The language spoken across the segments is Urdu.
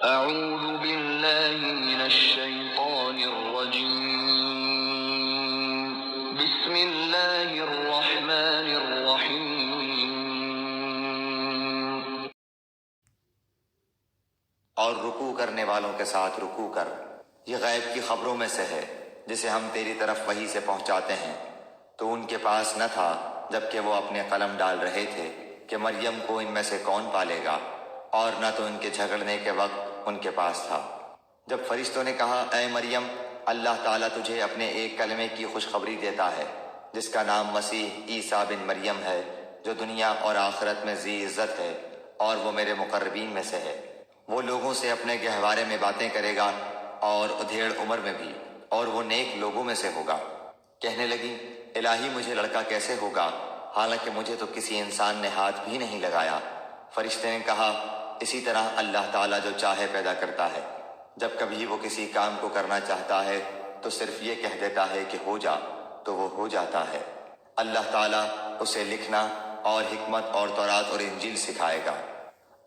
أعوذ بالله من الشيطان الرجيم بسم الله الرحمن الرحيم اور رکوع کرنے والوں کے ساتھ رکوع کر، یہ غیب کی خبروں میں سے ہے جسے ہم تیری طرف وحی سے پہنچاتے ہیں۔ تو ان کے پاس نہ تھا جبکہ وہ اپنے قلم ڈال رہے تھے کہ مریم کو ان میں سے کون پالے گا، اور نہ تو ان کے جھگڑنے کے وقت ان کے پاس تھا۔ جب فرشتوں نے کہا اے مریم، اللہ تعالیٰ تجھے اپنے ایک کلمے کی خوشخبری دیتا ہے جس کا نام مسیح عیسیٰ بن مریم ہے، جو دنیا اور آخرت میں ذی عزت ہے، اور وہ میرے مقربین میں سے ہے۔ وہ لوگوں سے اپنے گہوارے میں باتیں کرے گا اور ادھیڑ عمر میں بھی، اور وہ نیک لوگوں میں سے ہوگا۔ کہنے لگی الہی مجھے لڑکا کیسے ہوگا، حالانکہ مجھے تو کسی انسان نے ہاتھ بھی نہیں لگایا۔ فرشتے نے کہا اسی طرح اللہ تعالیٰ جو چاہے پیدا کرتا ہے، جب کبھی وہ کسی کام کو کرنا چاہتا ہے تو صرف یہ کہہ دیتا ہے کہ ہو جا، تو وہ ہو جاتا ہے۔ اللہ تعالیٰ اسے لکھنا اور حکمت اور تورات اور انجیل سکھائے گا،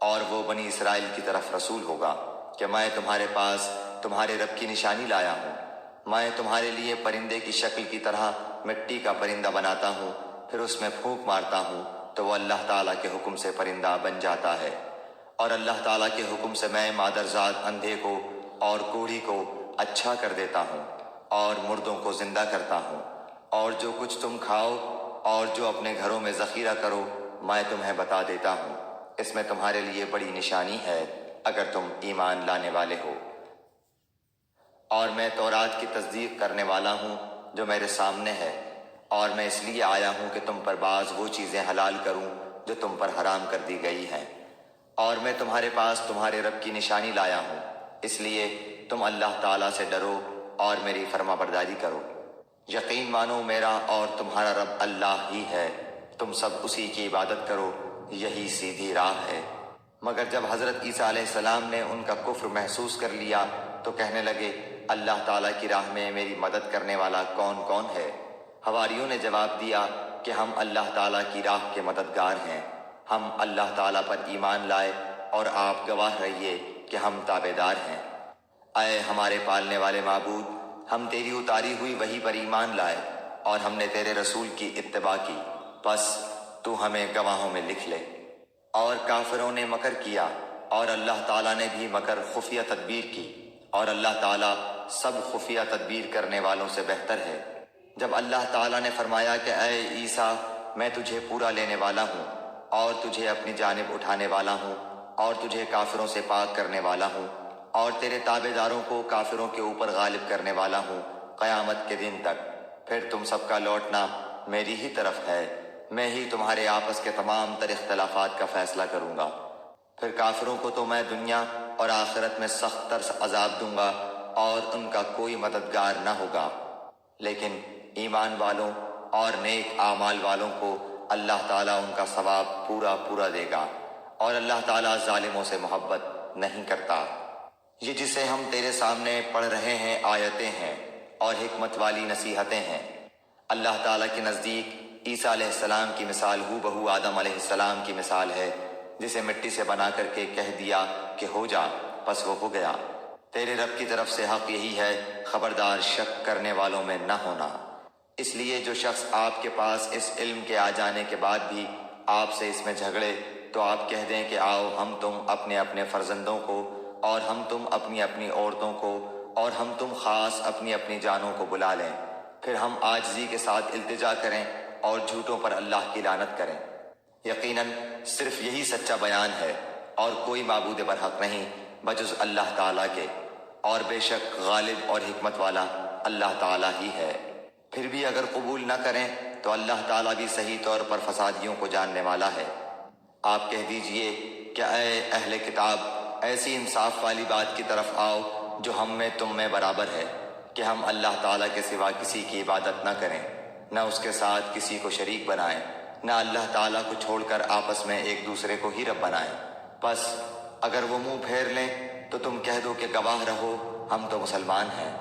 اور وہ بنی اسرائیل کی طرف رسول ہوگا کہ میں تمہارے پاس تمہارے رب کی نشانی لایا ہوں۔ میں تمہارے لیے پرندے کی شکل کی طرح مٹی کا پرندہ بناتا ہوں، پھر اس میں پھونک مارتا ہوں تو وہ اللہ تعالیٰ کے حکم سے پرندہ بن جاتا ہے۔ اور اللہ تعالیٰ کے حکم سے میں مادرزاد اندھے کو اور کوڑھی کو اچھا کر دیتا ہوں، اور مردوں کو زندہ کرتا ہوں۔ اور جو کچھ تم کھاؤ اور جو اپنے گھروں میں ذخیرہ کرو میں تمہیں بتا دیتا ہوں۔ اس میں تمہارے لیے بڑی نشانی ہے اگر تم ایمان لانے والے ہو۔ اور میں تورات کی تصدیق کرنے والا ہوں جو میرے سامنے ہے، اور میں اس لیے آیا ہوں کہ تم پر بعض وہ چیزیں حلال کروں جو تم پر حرام کر دی گئی ہیں۔ اور میں تمہارے پاس تمہارے رب کی نشانی لایا ہوں، اس لیے تم اللہ تعالیٰ سے ڈرو اور میری فرما برداری کرو۔ یقین مانو میرا اور تمہارا رب اللہ ہی ہے، تم سب اسی کی عبادت کرو، یہی سیدھی راہ ہے۔ مگر جب حضرت عیسیٰ علیہ السلام نے ان کا کفر محسوس کر لیا تو کہنے لگے اللہ تعالیٰ کی راہ میں میری مدد کرنے والا کون کون ہے؟ حواریوں نے جواب دیا کہ ہم اللہ تعالیٰ کی راہ کے مددگار ہیں، ہم اللہ تعالیٰ پر ایمان لائے اور آپ گواہ رہیے کہ ہم تابعدار ہیں۔ اے ہمارے پالنے والے معبود، ہم تیری اتاری ہوئی وحی پر ایمان لائے اور ہم نے تیرے رسول کی اتباع کی، بس تو ہمیں گواہوں میں لکھ لے۔ اور کافروں نے مکر کیا اور اللہ تعالیٰ نے بھی مکر خفیہ تدبیر کی، اور اللہ تعالیٰ سب خفیہ تدبیر کرنے والوں سے بہتر ہے۔ جب اللہ تعالیٰ نے فرمایا کہ اے عیسیٰ میں تجھے پورا لینے والا ہوں اور تجھے اپنی جانب اٹھانے والا ہوں اور تجھے کافروں سے پاک کرنے والا ہوں اور تیرے تابع داروں کو کافروں کے اوپر غالب کرنے والا ہوں قیامت کے دن تک، پھر تم سب کا لوٹنا میری ہی طرف ہے، میں ہی تمہارے آپس کے تمام تر اختلافات کا فیصلہ کروں گا۔ پھر کافروں کو تو میں دنیا اور آخرت میں سخت تر عذاب دوں گا اور ان کا کوئی مددگار نہ ہوگا، لیکن ایمان والوں اور نیک اعمال والوں کو اللہ تعالیٰ ان کا ثواب پورا پورا دے گا، اور اللہ تعالیٰ ظالموں سے محبت نہیں کرتا۔ یہ جسے ہم تیرے سامنے پڑھ رہے ہیں آیتیں ہیں اور حکمت والی نصیحتیں ہیں۔ اللہ تعالیٰ کے نزدیک عیسیٰ علیہ السلام کی مثال ہو بہو آدم علیہ السلام کی مثال ہے، جسے مٹی سے بنا کر کے کہہ دیا کہ ہو جا، پس وہ ہو گیا۔ تیرے رب کی طرف سے حق یہی ہے، خبردار شک کرنے والوں میں نہ ہونا۔ اس لیے جو شخص آپ کے پاس اس علم کے آ جانے کے بعد بھی آپ سے اس میں جھگڑے تو آپ کہہ دیں کہ آؤ ہم تم اپنے اپنے فرزندوں کو اور ہم تم اپنی اپنی عورتوں کو اور ہم تم خاص اپنی اپنی جانوں کو بلا لیں، پھر ہم عاجزی کے ساتھ التجا کریں اور جھوٹوں پر اللہ کی لعنت کریں۔ یقیناً صرف یہی سچا بیان ہے اور کوئی معبود برحق نہیں بجز اللہ تعالیٰ کے، اور بے شک غالب اور حکمت والا اللہ تعالیٰ ہی ہے۔ پھر بھی اگر قبول نہ کریں تو اللہ تعالیٰ بھی صحیح طور پر فسادیوں کو جاننے والا ہے۔ آپ کہہ دیجئے کہ اے اہل کتاب، ایسی انصاف والی بات کی طرف آؤ جو ہم میں تم میں برابر ہے، کہ ہم اللہ تعالیٰ کے سوا کسی کی عبادت نہ کریں، نہ اس کے ساتھ کسی کو شریک بنائیں، نہ اللہ تعالیٰ کو چھوڑ کر آپس میں ایک دوسرے کو ہی رب بنائیں۔ بس اگر وہ منہ پھیر لیں تو تم کہہ دو کہ گواہ رہو ہم تو مسلمان ہیں۔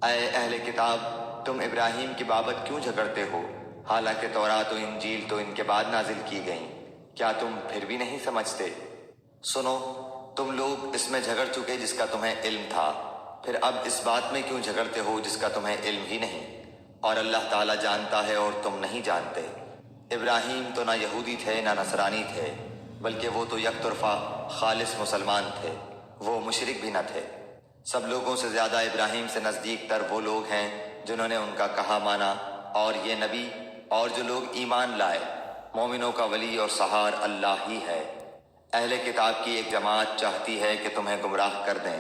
اے اہل کتاب، تم ابراہیم کی بابت کیوں جھگڑتے ہو، حالانکہ تورات و انجیل تو ان کے بعد نازل کی گئیں؟ کیا تم پھر بھی نہیں سمجھتے؟ سنو، تم لوگ اس میں جھگڑ چکے جس کا تمہیں علم تھا، پھر اب اس بات میں کیوں جھگڑتے ہو جس کا تمہیں علم ہی نہیں؟ اور اللہ تعالیٰ جانتا ہے اور تم نہیں جانتے۔ ابراہیم تو نہ یہودی تھے نہ نصرانی تھے، بلکہ وہ تو یک طرفہ خالص مسلمان تھے، وہ مشرک بھی نہ تھے۔ سب لوگوں سے زیادہ ابراہیم سے نزدیک تر وہ لوگ ہیں جنہوں نے ان کا کہا مانا، اور یہ نبی اور جو لوگ ایمان لائے۔ مومنوں کا ولی اور سہار اللہ ہی ہے۔ اہل کتاب کی ایک جماعت چاہتی ہے کہ تمہیں گمراہ کر دیں،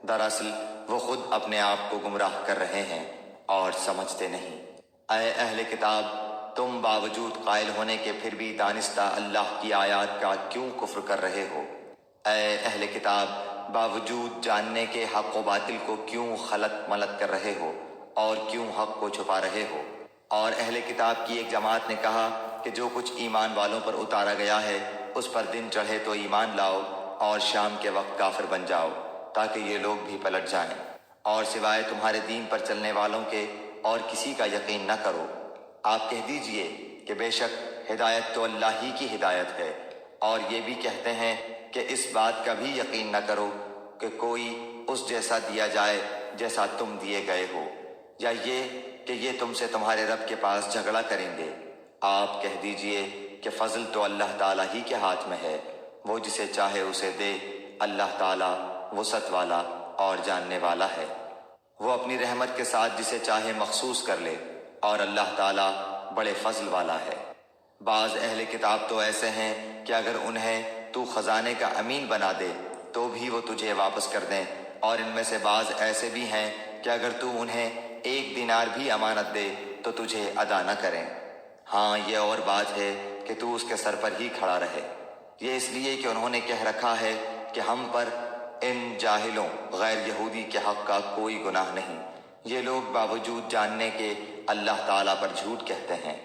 دراصل وہ خود اپنے آپ کو گمراہ کر رہے ہیں اور سمجھتے نہیں۔ اے اہل کتاب، تم باوجود قائل ہونے کے پھر بھی دانستہ اللہ کی آیات کا کیوں کفر کر رہے ہو؟ اے اہل کتاب، باوجود جاننے کے حق و باطل کو کیوں خلط ملط کر رہے ہو اور کیوں حق کو چھپا رہے ہو؟ اور اہل کتاب کی ایک جماعت نے کہا کہ جو کچھ ایمان والوں پر اتارا گیا ہے اس پر دن چڑھے تو ایمان لاؤ اور شام کے وقت کافر بن جاؤ تاکہ یہ لوگ بھی پلٹ جائیں، اور سوائے تمہارے دین پر چلنے والوں کے اور کسی کا یقین نہ کرو۔ آپ کہہ دیجئے کہ بے شک ہدایت تو اللہ ہی کی ہدایت ہے، اور یہ بھی کہتے ہیں کہ اس بات کا بھی یقین نہ کرو کہ کوئی اس جیسا دیا جائے جیسا تم دیے گئے ہو، یا یہ کہ یہ تم سے تمہارے رب کے پاس جھگڑا کریں گے۔ آپ کہہ دیجئے کہ فضل تو اللہ تعالیٰ ہی کے ہاتھ میں ہے، وہ جسے چاہے اسے دے، اللہ تعالیٰ وسعت والا اور جاننے والا ہے۔ وہ اپنی رحمت کے ساتھ جسے چاہے مخصوص کر لے، اور اللہ تعالیٰ بڑے فضل والا ہے۔ بعض اہل کتاب تو ایسے ہیں کہ اگر انہیں تو خزانے کا امین بنا دے تو بھی وہ تجھے واپس کر دیں، اور ان میں سے بعض ایسے بھی ہیں کہ اگر تو انہیں 1 دینار بھی امانت دے تو تجھے ادا نہ کریں۔ ہاں، یہ اور بات ہے کہ تو اس کے سر پر ہی کھڑا رہے۔ یہ اس لیے کہ انہوں نے کہہ رکھا ہے کہ ہم پر ان جاہلوں غیر یہودی کے حق کا کوئی گناہ نہیں۔ یہ لوگ باوجود جاننے کے اللہ تعالیٰ پر جھوٹ کہتے ہیں۔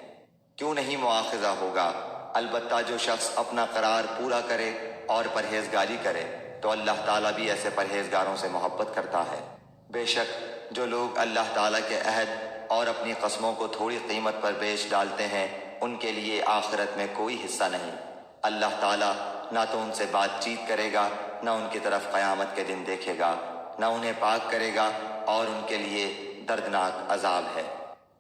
کیوں نہیں مواخذہ ہوگا؟ البتہ جو شخص اپنا قرار پورا کرے اور پرہیزگاری کرے تو اللہ تعالیٰ بھی ایسے پرہیزگاروں سے محبت کرتا ہے۔ بے شک جو لوگ اللہ تعالیٰ کے عہد اور اپنی قسموں کو تھوڑی قیمت پر بیچ ڈالتے ہیں ان کے لیے آخرت میں کوئی حصہ نہیں۔ اللہ تعالیٰ نہ تو ان سے بات چیت کرے گا، نہ ان کی طرف قیامت کے دن دیکھے گا، نہ انہیں پاک کرے گا، اور ان کے لیے دردناک عذاب ہے۔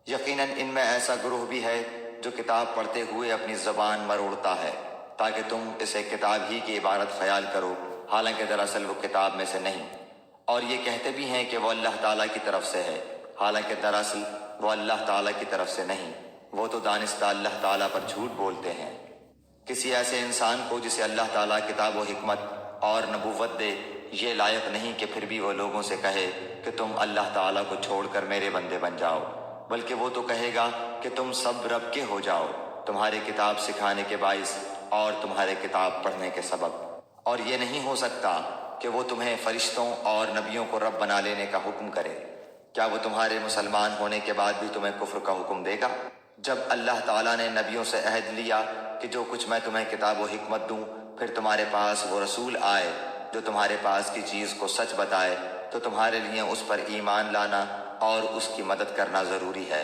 یقیناً ان میں ایسا گروہ بھی ہے جو کتاب پڑھتے ہوئے اپنی زبان مروڑتا ہے تاکہ تم اسے کتاب ہی کی عبارت خیال کرو، حالانکہ دراصل وہ کتاب میں سے نہیں، اور یہ کہتے بھی ہیں کہ وہ اللہ تعالیٰ کی طرف سے ہے، حالانکہ دراصل وہ اللہ تعالیٰ کی طرف سے نہیں، وہ تو دانستہ اللہ تعالیٰ پر جھوٹ بولتے ہیں۔ کسی ایسے انسان کو جسے اللہ تعالیٰ کتاب و حکمت اور نبوت دے یہ لائق نہیں کہ پھر بھی وہ لوگوں سے کہے کہ تم اللہ تعالیٰ کو چھوڑ کر میرے بندے بن جاؤ، بلکہ وہ تو کہے گا کہ تم سب رب کے ہو جاؤ، تمہارے کتاب سکھانے کے باعث اور تمہارے کتاب پڑھنے کے سبب۔ اور یہ نہیں ہو سکتا کہ وہ تمہیں فرشتوں اور نبیوں کو رب بنا لینے کا حکم کرے۔ کیا وہ تمہارے مسلمان ہونے کے بعد بھی تمہیں کفر کا حکم دے گا؟ جب اللہ تعالیٰ نے نبیوں سے عہد لیا کہ جو کچھ میں تمہیں کتاب و حکمت دوں، پھر تمہارے پاس وہ رسول آئے جو تمہارے پاس کی چیز کو سچ بتائے، تو تمہارے لیے اس پر ایمان لانا اور اس کی مدد کرنا ضروری ہے۔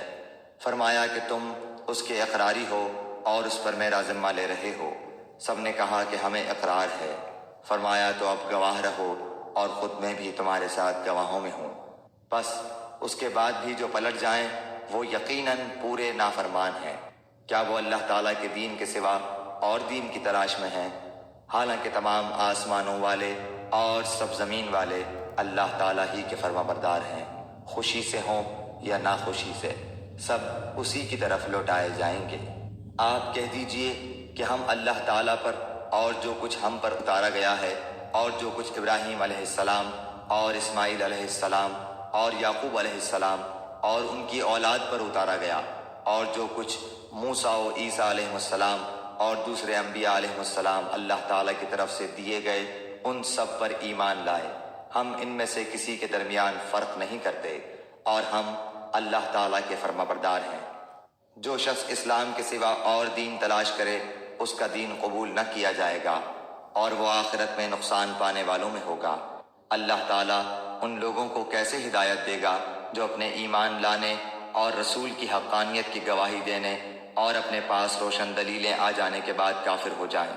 فرمایا کہ تم اس کے اقراری ہو اور اس پر میرا ذمہ لے رہے ہو۔ سب نے کہا کہ ہمیں اقرار ہے۔ فرمایا تو اب گواہ رہو اور خود میں بھی تمہارے ساتھ گواہوں میں ہوں۔ بس اس کے بعد بھی جو پلٹ جائیں وہ یقیناً پورے نافرمان ہیں۔ کیا وہ اللہ تعالیٰ کے دین کے سوا اور دین کی تلاش میں ہیں؟ حالانکہ تمام آسمانوں والے اور سب زمین والے اللہ تعالیٰ ہی کے فرما بردار ہیں، خوشی سے ہوں یا ناخوشی سے، سب اسی کی طرف لوٹائے جائیں گے۔ آپ کہہ دیجئے کہ ہم اللہ تعالیٰ پر اور جو کچھ ہم پر اتارا گیا ہے اور جو کچھ ابراہیم علیہ السلام اور اسماعیل علیہ السلام اور یعقوب علیہ السلام اور ان کی اولاد پر اتارا گیا، اور جو کچھ موسیٰ و عیسیٰ علیہ السلام اور دوسرے انبیاء علیہ السلام اللہ تعالیٰ کی طرف سے دیے گئے، ان سب پر ایمان لائے۔ ہم ان میں سے کسی کے درمیان فرق نہیں کرتے، اور ہم اللہ تعالیٰ کے فرما بردار ہیں۔ جو شخص اسلام کے سوا اور دین تلاش کرے اس کا دین قبول نہ کیا جائے گا، اور وہ آخرت میں نقصان پانے والوں میں ہوگا۔ اللہ تعالیٰ ان لوگوں کو کیسے ہدایت دے گا جو اپنے ایمان لانے اور رسول کی حقانیت کی گواہی دینے اور اپنے پاس روشن دلیلیں آ جانے کے بعد کافر ہو جائیں۔